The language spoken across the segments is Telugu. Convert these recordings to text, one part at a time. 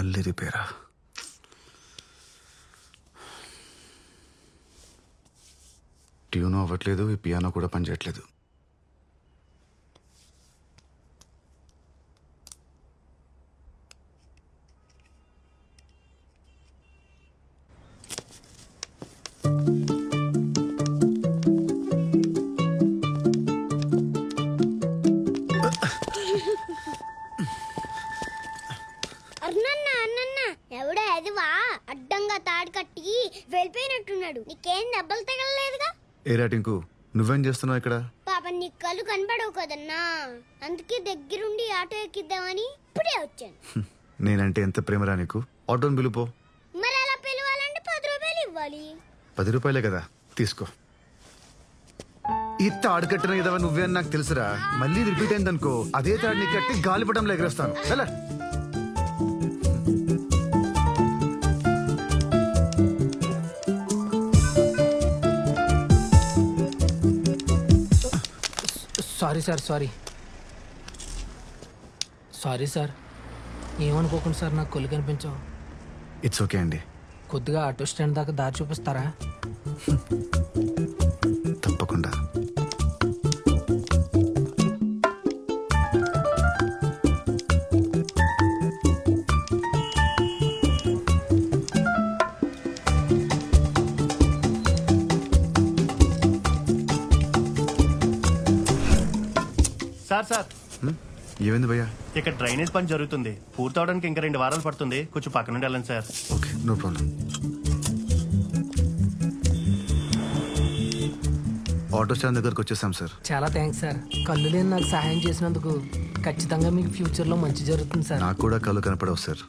మళ్ళీ రిపేరా? ట్యూన్ అవ్వట్లేదు, ఈ పియానో కూడా పనిచేయట్లేదు. ఎవడా అదివా అడ్డంగా తాడు కట్టి వెళ్ళిపోయినట్టున్నాడు. నీకేం దెబ్బలు తగలలేదుగా? ఏరా టింకు, నువ్వేం చేస్తున్నావు ఇక్కడ? పాప నీ కళ్ళు కనపడవు కదన్నా, అందుకే దగ్గరుండి ఆటో ఎక్కిద్దామని ఇప్పుడే వచ్చాను. నేనంటే ఎంత ప్రేమరా నీకు? ఆటోని పిలుపో. మరి అలా పిలవాలంటే 10 రూపాయలు ఇవ్వాలి. 10 రూపాయలే కదా, తీసుకో. ఈ తాడు కట్టిన ఏదవా నువ్వే అని నాకు తెలుసురా. మళ్ళీ రిపీట్ అయిందనుకో, అదే తాడుని కట్టి గాలిపటంలో ఎగరేస్తాను. ఎలా? Sorry sir, sorry sir. ఏమనుకోకుండా సార్, నాకు కొల్లు కనిపించావు. ఇట్స్ ఓకే అండి. కొద్దిగా ఆటో స్టాండ్ దాకా దారి చూపిస్తారా? తప్పకుండా. సార్ ఏమైంది భయ్యా? ఇక్కడ డ్రైనేజ్ పని జరుగుతుంది, పూర్తవడానికి ఇంకా 2 వారాలు పడుతుంది. కొంచెం పక్క నుండి వెళ్ళండి sir. Okay, no problem. Auto stand దగ్గరకు వచ్చేసాం సార్. చాలా థ్యాంక్స్ సార్. కళ్ళు లేని నాకు సహాయం చేసినందుకు. ఖచ్చితంగా మీకు ఫ్యూచర్లో మంచి జరుగుతుంది సార్. నాకు కూడా కళ్ళు కనపడవు సార్.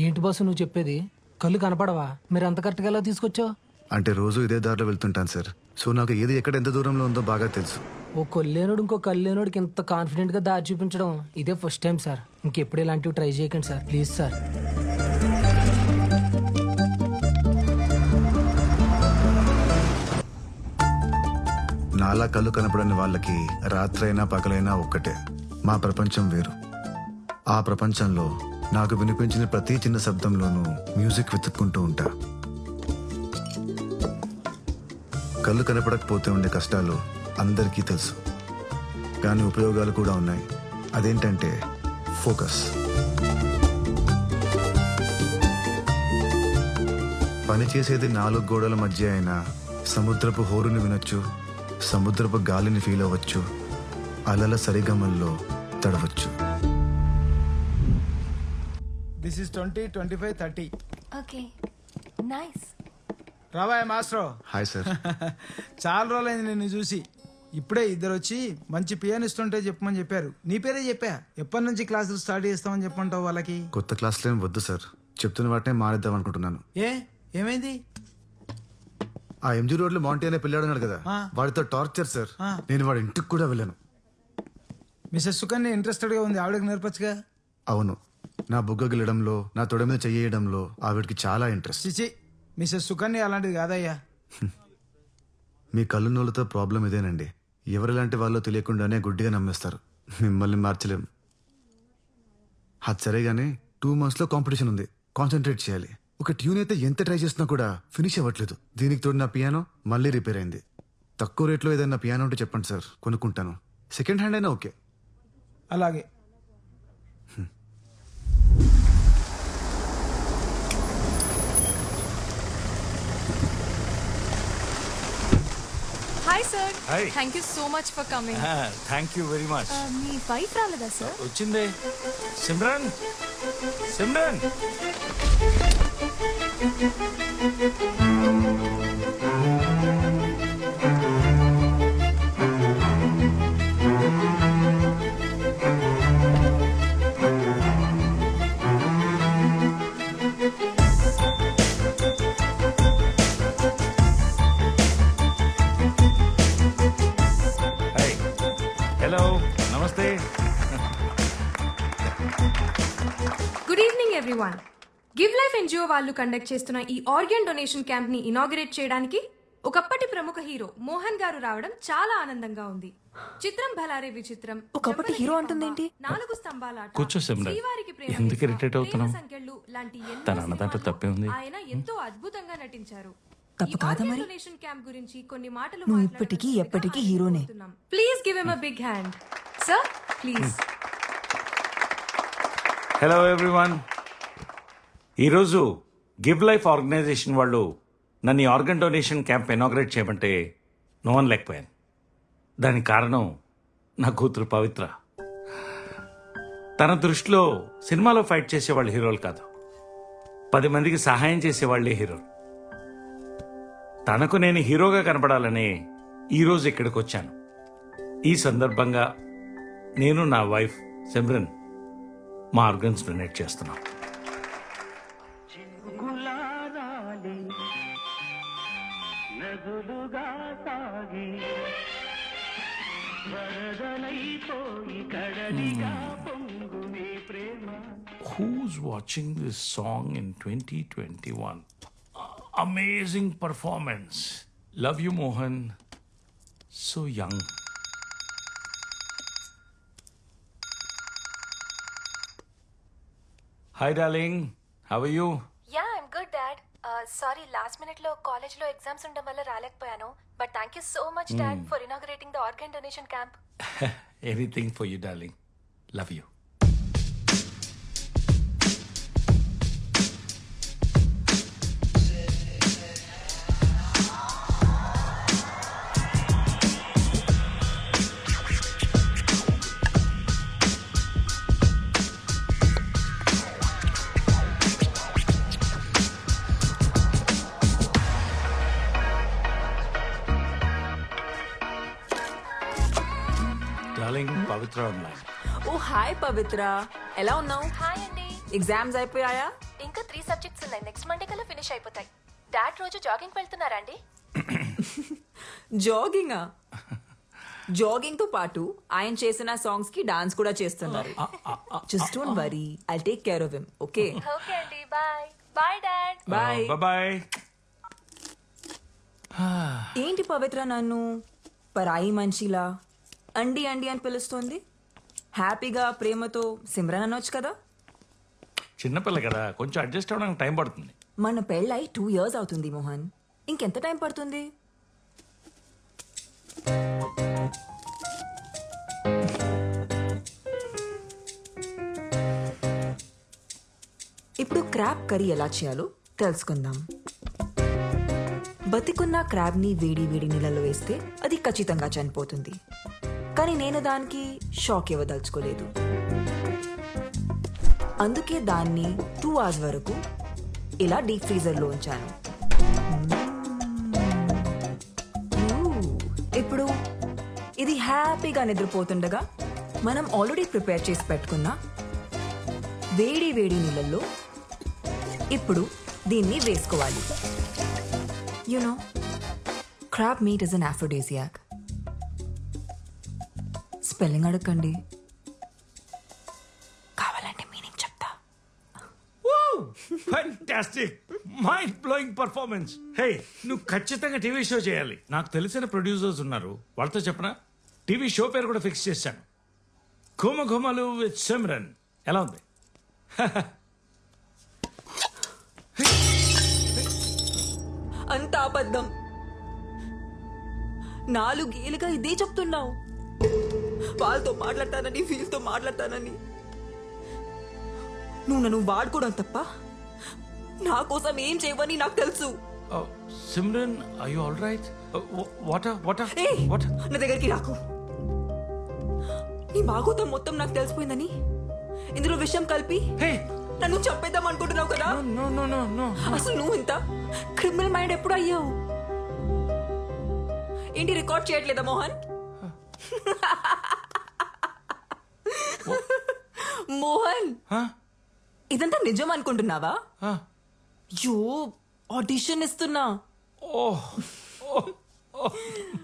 ఏంటి బాసు నువ్వు చెప్పేది? కళ్ళు కనపడవా? మీరు అంత కరెక్ట్గా ఎలా తీసుకొచ్చావు? అంటే రోజు ఇదే దారిలో వెళ్తుంటాను సార్. సో నాకు ఏది ఎక్కడ ఎంత దూరంలో ఉందో బాగా తెలుసు. ఓ కొల్లేనుడు ఇంకో కళ్ళేనుడికి ఇంత కాన్ఫిడెంట్ గా దారి చూపించడం ఇదే ఫస్ట్ టైం సార్. ఇంకెప్పుడు ఇలాంటివి ట్రై చేయకండి సార్, ప్లీజ్ సార్. నాలా కళ్ళు కనపడని వాళ్ళకి రాత్రైనా పగలైనా ఒక్కటే. మా ప్రపంచం వేరు. ఆ ప్రపంచంలో నాకు వినిపించిన ప్రతి చిన్న శబ్దంలోనూ మ్యూజిక్ వెతుక్కుంటూ ఉంటా. కళ్ళు కనపడకపోతే ఉండే కష్టాలు అందరికీ తెలుసు, కానీ ఉపయోగాలు కూడా ఉన్నాయి. అదేంటంటే ఫోకస్. పని చేసేది 4 గోడల మధ్య అయినా సముద్రపు హోరుని వినొచ్చు, సముద్రపు గాలిని ఫీల్ అవ్వచ్చు, అలల సరిగమల్లో తడవచ్చు. This is 20, 25, 30. Okay. Nice. రావాయ్ మాస్ట్రో. Hi sir. చాలా రోజులైంది నిన్ను చూసి. ఇప్పుడే ఇద్దరు వచ్చి మంచి పియానిస్ట్ ఉంటే చెప్పమని చెప్పారు. నీ పేరే చెప్పా. ఎప్పటి నుంచి క్లాసులు స్టార్ట్ చేస్తామని చెప్పంటావు వాళ్ళకి? కొత్త క్లాసులు ఏం వద్దు సార్, చెప్తున్న వాటినే మానేద్దాం అనుకుంటున్నాను. ఏమైంది? ఆ ఎంజీ రోడ్ లో మాంటీ అనే పిల్లాడు ఉన్నాడు కదా, వాడితో టార్చర్ సార్. నేను వాడి ఇంటికి కూడా వెళ్ళాను. మిస్సెస్ సుకన్య ఇంట్రెస్టెడ్ గా ఉంది, ఆవిడకి నేర్పచ్చుగా. అవును, నా బుగ్గ గిల్లడంలో, నా తొడ మీద చెయ్యడంలో ఆవిడకి చాలా ఇంట్రెస్ట్. చిచి, మిస్సెస్ సుకన్య అలాంటిది కాదయ్యా. మీ కళ్ళు నోళ్ళతో ప్రాబ్లం ఇదేనండి. ఎవరిలాంటి వాళ్ళో తెలియకుండానే గుడ్డిగా నమ్మేస్తారు. మిమ్మల్ని మార్చలేం. అది సరే గానీ 2 months లో కాంపిటీషన్ ఉంది, కాన్సన్ట్రేట్ చేయాలి. ఒక ట్యూన్ అయితే ఎంత ట్రై చేసినా కూడా ఫినిష్ అవ్వట్లేదు. దీనికి తోడు నా పియానో మళ్ళీ రిపేర్ అయింది. తక్కువ రేట్లో ఏదైనా పియానో ఉంటే చెప్పండి సార్, కొనుక్కుంటాను. సెకండ్ హ్యాండ్ అయినా ఓకే. అలాగే. Hi sir. Hi. Thank you so much for coming. Thank you very much. Me wife రాలేదా సార్? వచ్చిందే. సిమ్రన్, సిమ్రన్. హలో, నమస్తే. Good evening everyone. Give life NGO వాళ్ళు కండక్ట్ చేస్తున్న ఈ ఆర్గన్ డొనేషన్ క్యాంప్ ని ఇనాగరేట్ చేయడానికి ఒకప్పటి ప్రముఖ హీరో మోహన్ గారు రావడం చాలా ఆనందంగా ఉంది. చిత్రం భలారే విచిత్రం. ఒకప్పటి హీరో అంటుందేంటి? 4 స్తంభాల ఆట, కూర్చో సిమ్రన్. శ్రీవారికి ప్రేమ ఎందుకు లేఖ, irritate అవుతున్నావు? ప్రేమ సంఖ్యలు లాంటి ఎన్నో తన అన్నదాంట్లో సినిమాల్లో తప్పే ఉంది. ఆయన ఎంతో అద్భుతంగా నటించారు. తప్పు కాదా మరి? డొనేషన్ క్యాంప్ గురించి కొన్ని మాటలు నువ్వు ఇప్పటికీ ఎప్పటికీ హీరోనే. Please give him a big hand. Sir please. Hello everyone. ఈరోజు గివ్ లైఫ్ ఆర్గనైజేషన్ వాళ్ళు నన్ను ఆర్గన్ డొనేషన్ క్యాంప్ ఇనాగ్రేట్ చేయమంటే నో వన్ లేకపోయాను. దానికి కారణం నా కూతురు పవిత్ర. తన దృష్టిలో సినిమాలో ఫైట్ చేసేవాళ్ళు హీరోలు కాదు, 10 మందికి సహాయం చేసేవాళ్లే హీరోలు. తనకు నేను హీరోగా కనపడాలని ఈరోజు ఇక్కడికి వచ్చాను. ఈ సందర్భంగా నేను నా వైఫ్ సిమ్రన్ మా ఆర్గన్స్ డొనేట్ చేస్తున్నాం. Who's watching this song in 2021? Amazing performance. Love you, Mohan. So young. Hi, darling. How are you? Yeah I'm good dad. Sorry last minute లో కాలేజ్ లో ఎగ్జామ్స్ ఉండడం వల్ల రాలేకపోయాను. But thank you so much dad for inaugurating the organ donation camp. Anything for you, darling. Love you. Darling, Pavitra online. Oh hi Pavitra, ఎలా ఉన్నావు? హాయ్ అండి. ఎగ్జామ్స్ అయిపోయాయా? ఇంకా 3 సబ్జెక్ట్స్ ఉన్నాయి. నెక్స్ట్ మండే కల్లా ఫినిష్ అయిపోతాయి. డాడ్ రోజు జాగింగ్ వెళ్తున్నారా అండి? జాగింగా? జాగింగ్ తో పాటు ఆయన చేసిన సాంగ్స్ కి డాన్స్ కూడా చేస్తున్నారు. Just don't worry, I'll take care of him. Okay okay అండి. Bye bye dad. Bye. Bye-bye. ఏంటి పవిత్ర నన్ను పరాయి మనిషిలా అండి అండి అని పిలుస్తోంది? హ్యాపీగా ప్రేమతో సిమ్రన్ అనొచ్చు కదా. చిన్నపిల్ల కదా, కొంచెం అడ్జస్ట్ అవ్వడానికి టైం పడుతుంది. మన పెళ్ళై 2 years అవుతుంది మోహన్. ఇంకెంత టైం పడుతుంది? ఇప్పుడు క్రాబ్ కర్రీ ఎలా చేయాలో తెలుసుకుందాం. బతికున్న క్రాబ్ ని వేడి వేడి నీళ్ళలో వేస్తే అది ఖచ్చితంగా చనిపోతుంది. కానీ నేను దానికి షాక్ ఇవ్వదలుచుకోలేదు. అందుకే దాన్ని 2 hours వరకు ఇలా డీప్ ఫ్రీజర్ లో ఉంచాను. ఇప్పుడు ఇది హ్యాపీగా నిద్రపోతుండగా మనం ఆల్రెడీ ప్రిపేర్ చేసి పెట్టుకున్న వేడి వేడి నీళ్ళల్లో ఇప్పుడు దీన్ని వేసుకోవాలి. You know crab meat is an aphrodisiac. Spelling అడగండి, కావాలంటే మీనింగ్ చెప్తా. Fantastic, mind blowing performance. Hey, నువ్వు ఖచ్చితంగా టీవీ షో చేయాలి. నాకు తెలిసిన ప్రొడ్యూసర్స్ ఉన్నారు, వాళ్ళతో చెప్పనా? టీవీ షో పేరు కూడా ఫిక్స్ చేశాను, ఘుమ ఘుమలు విత్ సిమ్రన్. ఎలా ఉంది? అంత అబద్ధం. 4 ఏళ్ళుగా ఇదే చెప్తున్నావు. వాళ్ళతో మాట్లాడతానని, వీళ్ళతో మాట్లాడతానని. నువ్వు నన్ను వాడుకోవడం తప్ప నా కోసం ఏం చేయవని నాకు తెలుసు. Simran, are you all right? ఏయ్, నా దగ్గరికి రాకు. నీ బాగోతం మొత్తం నాకు తెలిసిపోయిందని ఇందులో విషయం కలిపి నన్ను చంపేద్దాం అనుకుంటున్నావు కదా. అసలు నువ్వు ఇంత క్రిమినల్ మైండ్ ఎప్పుడు అయ్యావు? ఏంటి రికార్డ్ చేయట్లేదా మోహన్? మోహన్, ఇదంతా నిజం అనుకుంటున్నావా? యో, ఆడిషన్ ఇస్తున్నా.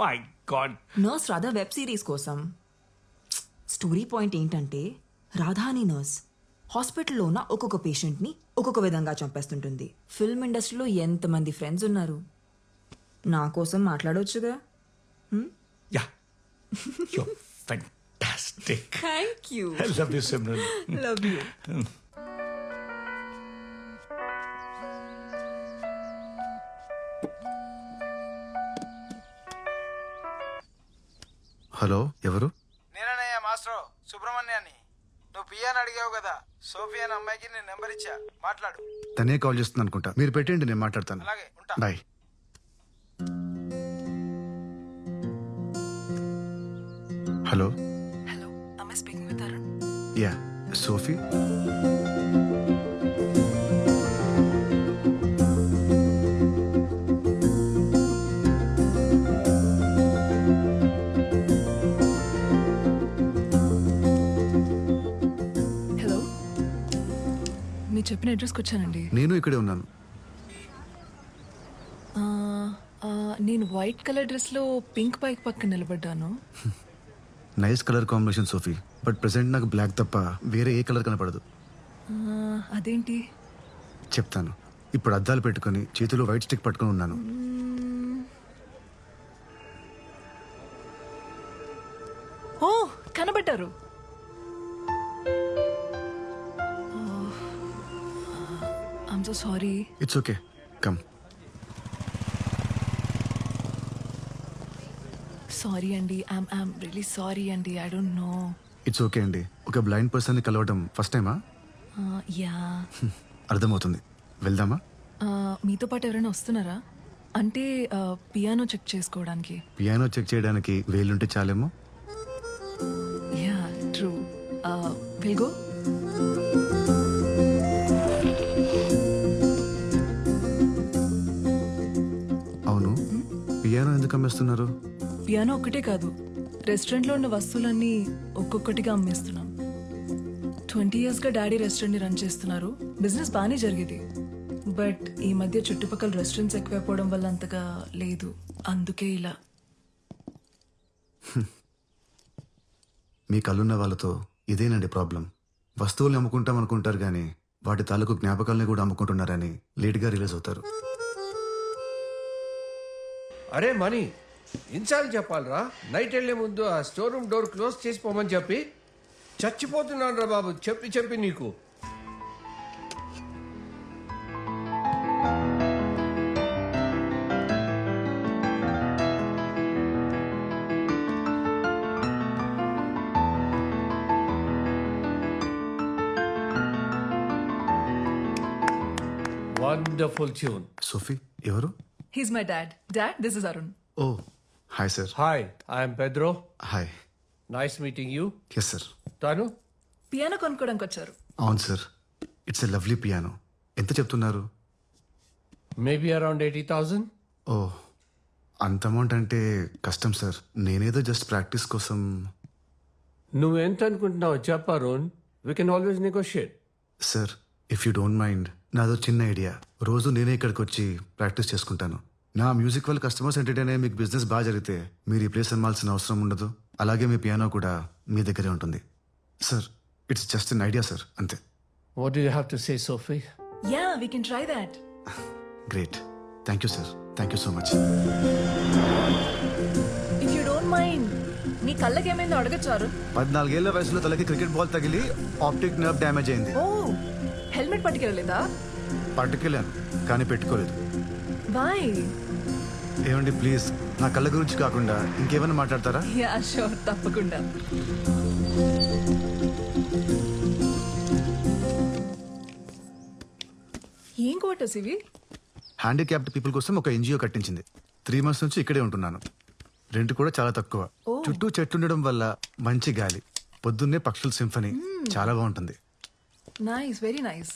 My God. Nurse Radha web series కోసం. స్టోరీ పాయింట్ ఏంటంటే, రాధా అని నర్స్ హాస్పిటల్లో ఉన్న ఒక్కొక్క పేషెంట్ని ఒక్కొక్క విధంగా చంపేస్తుంటుంది. ఫిల్మ్ ఇండస్ట్రీలో ఎంతమంది ఫ్రెండ్స్ ఉన్నారు. నా కోసం మాట్లాడవచ్చుగా. Yeah you fantastic. Thank you. I love you Simran. Love you. Hello, ఎవరు? నేననయ్య మాస్టర్ సుబ్రహ్మణ్యాన్ని. నువ్వు పియాని అడిగావు కదా, సోఫియా అనే అమ్మాయికి నేను నెంబర్ ఇచ్చా, మాట్లాడు. తనే కాల్ చేస్తుంది అనుకుంటా. మీరు పెట్టండి, నేను మాట్లాడతాను. అలాగే, ఉంటా. Bye. Hello. Hello, am I speaking with Arun? Yeah, Sophie. Hello, మీరు చెప్పిన అడ్రస్కి వచ్చానండి. నేను ఇక్కడే ఉన్నాను. నేను వైట్ కలర్ డ్రెస్లో పింక్ బైక్ పక్కన నిలబడ్డాను. Nice colour combination Sophie, but present నాకు బ్లాక్ తప్ప వేరే ఏ కలర్ కనపడదు. అదేంటి? చెప్తాను. ఇప్పుడు అద్దాలు పెట్టుకొని చేతిలో వైట్ స్టిక్ పట్టుకొని ఉన్నాను. ఓ, కనబడ్డారు. I'm so sorry. It's okay, come. Sorry అండి, ఐమ్ రియలీ సారీ అండి. I don't know. It's okay అండి. ఒక బ్లైండ్ పర్సన్ని కలవడం ఫస్ట్ టైమా? యా. అర్థమవుతుంది. వెళ్దామా? మీతో పాటు ఎవరైనా వస్తున్నారా? అంటే పియానో చెక్ చేసుకోవడానికి. పియానో చెక్ చేయడానికి వేలుంటే చాలేమో. Yeah, true. Will go. అవును, పియానో ఎందుకు అమ్మేస్తున్నారు? పియానో ఒక్కటే కాదు, రెస్టారెంట్లో ఉన్న వస్తువులన్నీ ఒక్కొక్కటిగా అమ్మేస్తున్నాం. 20 yearsగా డాడీ రెస్టారెంట్ని రన్ చేస్తున్నారు. బిజినెస్ బాగానే జరిగేది, బట్ ఈ మధ్య చుట్టుపక్కల రెస్టారెంట్స్ ఎక్కువైపోవడం వల్ల అంతగా లేదు. అందుకే ఇలా. మీ కళ్ళున్న వాళ్ళతో ఇదేనండి ప్రాబ్లం. వస్తువుల్ని అమ్ముకుంటాం అనుకుంటారు కానీ వాటి తాలూకు జ్ఞాపకాలని కూడా అమ్ముకుంటున్నారని లేట్గా రిలీజ్ అవుతారు. అరే మనీ, ఇన్సార్లు చెప్పాలరా, నైట్ వెళ్ళే ముందు ఆ స్టోర్ రూమ్ డోర్ క్లోజ్ చేసిపోమని చెప్పి. చచ్చిపోతున్నాను రా బాబు, చెప్పి చెప్పి నీకు. Wonderful tune. సోఫీ ఎవరు? He's my dad. Dad, this is Arun. Oh, hi sir. Hi, I'm Pedro. Hi. Nice meeting you. Yes sir. తాను పియానో కొనుక్కోడానికి వచ్చారు. అవును sir. It's a lovely piano. ఎంత చెప్తున్నారు? Maybe around 80,000. ఓ, అంత అమౌంట్ అంటే కష్టం సార్. నేనేదో జస్ట్ ప్రాక్టీస్ కోసం. నువ్వెంత అనుకుంటున్నావు చెప్పు Arun, we can always negotiate. Sir, if you don't mind, నాదో చిన్న ఐడియా. రోజు నేనే ఇక్కడికి వచ్చి ప్రాక్టీస్ చేసుకుంటాను. నా మ్యూజిక్ వల్ల కస్టమర్స్ ఎంటర్టైన్ అయ్యే మీకు బిజినెస్ బాగా జరిగితే మీరు ఈ ప్లేస్ అమ్మాల్సిన అవసరం ఉండదు. అలాగే మీ పియానో కూడా మీ దగ్గరే ఉంటుంది. Sir, it's just an idea sir, అంతే. What do you have to say Sophie? Yeah, we can try that. Great. Thank you sir. Thank you so much. If you don't mind, మీ కళ్ళకి ఏమైందో అడగచ్చారు? 14 ఏళ్ల వయసులో తలకి క్రికెట్ బాల్ తగిలి ఆప్టిక్ నర్వ్ డ్యామేజ్ అయింది. Oh, helmet పట్టుకెళ్ళలేదా? పట్టుకెళ్ళాను కానీ పెట్టుకోలేదు. బాయ్. ఏమండి ప్లీజ్, నా కళ్ళ గురించి కాకుండా ఇంకేమైనా మాట్లాడతారా? యా షూర్, తప్పకుండా. ఏం క్వార్టర్స్ ఇవి? హ్యాండిక్యాప్డ్ పీపుల్ కోసం ఒక ఎన్జిఓ కట్టించింది. 3 months నుంచి ఇక్కడే ఉంటున్నాను. రెంట్ కూడా చాలా తక్కువ. చుట్టూ చెట్లు ఉండడం వల్ల మంచి గాలి, పొద్దున్నే పక్షుల సింఫనీ, చాలా బాగుంటుంది. Nice, very nice.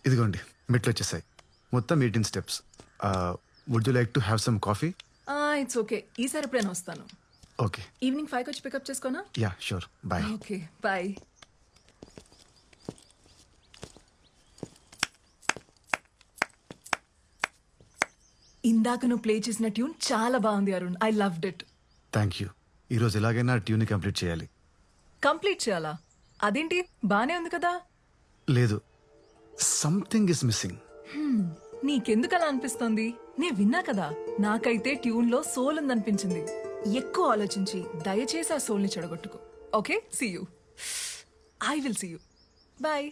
ఇదిగోండి, మెట్లు వచ్చేసాయి. మొత్తం 18 steps. Would you like to have some coffee? It's okay, ఈసారి ఎప్పుడైనా వస్తాను. ఓకే. ఈవినింగ్ 5 వచ్చి పికప్ చేసుకోనా? Yeah sure. Bye. Okay, bye. ఇందాక నువ్వు ప్లే చేసిన ట్యూన్ చాలా బాగుంది Arun. I loved it. Thank you. ఈరోజు ఎలాగైనా ట్యూన్ కంప్లీట్ చేయాలి. కంప్లీట్ చేయాలా? అదేంటి, బానే ఉంది కదా. లేదు, సంథింగ్ ఇస్ మిస్సింగ్. నీకెందుకు అలా అనిపిస్తోంది? నే విన్నా కదా, నాకైతే ట్యూన్ లో సోల్ ఉందనిపించింది. ఎక్కువ ఆలోచించి దయచేసి ఆ సోల్ ని చెడగొట్టుకో. Okay, see you. I will see you. Bye.